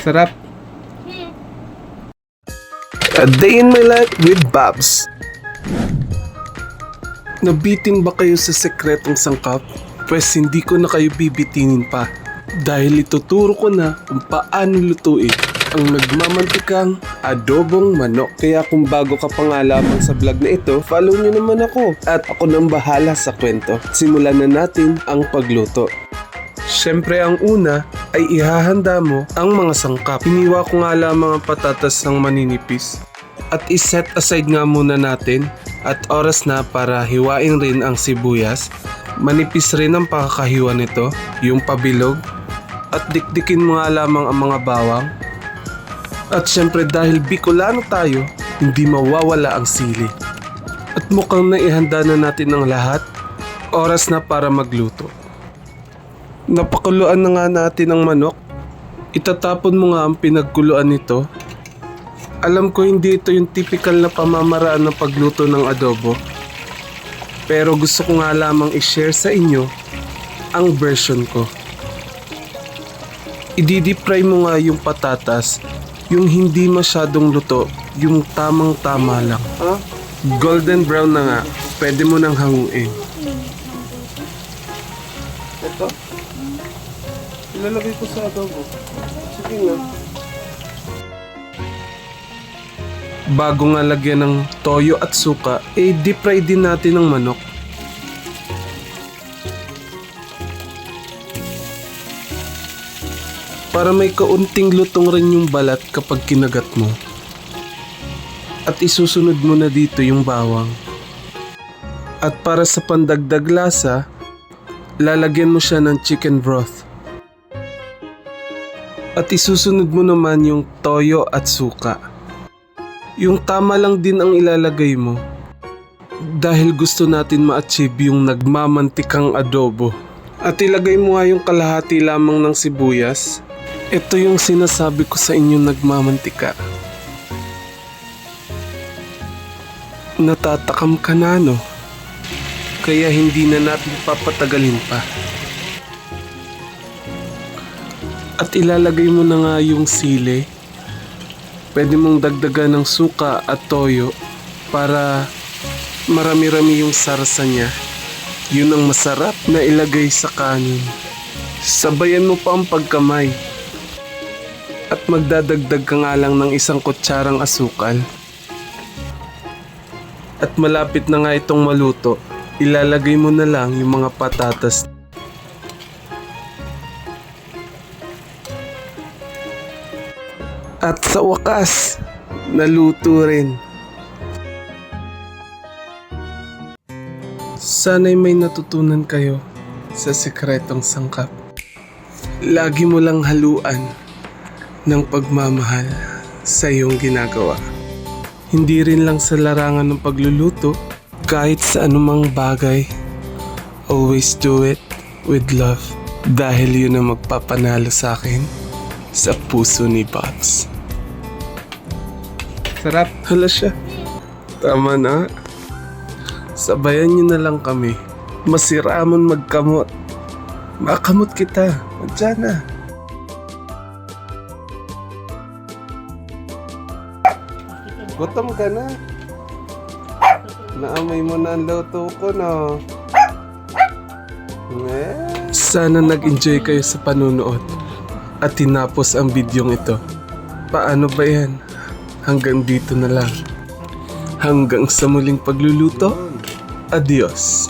Sarap. A day in my life with Babs. Nabitin ba kayo sa sekretong sangkap? Pwes hindi ko na kayo bibitinin pa. Dahil ituturo ko na kung paano lutuin ang nagmamantikang adobong manok. Kaya kung bago ka pa nga lamang sa vlog na ito, follow nyo naman ako. At ako nang bahala sa kwento. Simulan na natin ang pagluto. Siyempre ang una ay ihahanda mo ang mga sangkap. Hiniwa ko nga lamang ang patatas ng maninipis. At iset aside nga muna natin at oras na para hiwain rin ang sibuyas. Manipis rin ang pakakahiwa nito, yung pabilog. At dikdikin mo nga lamang ang mga bawang. At syempre dahil Bicolano tayo, hindi mawawala ang sili. At mukhang naihanda na natin ang lahat. Oras na para magluto. Napakuluan na nga natin ang manok. Itatapon mo nga ang pinagkuluan nito. Alam ko hindi ito yung typical na pamamaraan ng pagluto ng adobo. Pero gusto ko nga lamang i-share sa inyo ang version ko. I-deep fry mo nga yung patatas, yung hindi masyadong luto, yung tamang-tama lang. Golden brown na nga, pwede mo nang hanguin. Ito? Ilalagay ko sa adobo. Sige nga. Bago nga lagyan ng toyo at suka, deep fry din natin ang manok. Para may kaunting lutong rin yung balat kapag kinagat mo. At isusunod mo na dito yung bawang. At para sa pandagdag lasa, lalagyan mo siya ng chicken broth. At isusunod mo naman yung toyo at suka. Yung tama lang din ang ilalagay mo. Dahil gusto natin ma-achieve yung nagmamantikang adobo. At ilagay mo nga yung kalahati lamang ng sibuyas. Ito yung sinasabi ko sa inyo nagmamantika. Natatakam ka na, no? Kaya hindi na natin papatagalin pa. At ilalagay mo na nga yung sili. Pwede mong dagdagan ng suka at toyo para marami-rami yung sarsa niya. Yun ang masarap na ilagay sa kanin. Sabayan mo pa ang pagkamay. At magdadagdag ka nga lang ng 1 kutsarang asukal. At malapit na nga itong maluto, ilalagay mo na lang yung mga patatas. At sa wakas, naluto rin. Sana'y may natutunan kayo sa sikretong sangkap. Lagi mo lang haluan ng pagmamahal sa iyong ginagawa. Hindi rin lang sa larangan ng pagluluto, kahit sa anumang bagay. Always do it with love. Dahil yun ang magpapanalo sa akin sa puso ni Babs. Sarap. Hala siya. Tama na. Sabayan niyo na lang kami. Masiramon magkamot. Makamot kita. Diyan na. Gutom ka na. Naamoy mo na ang luto ko, no? Sana nag-enjoy kayo sa panunood at tinapos ang bidyong ito. Paano ba yan? Hanggang dito na lang. Hanggang sa muling pagluluto. Adios.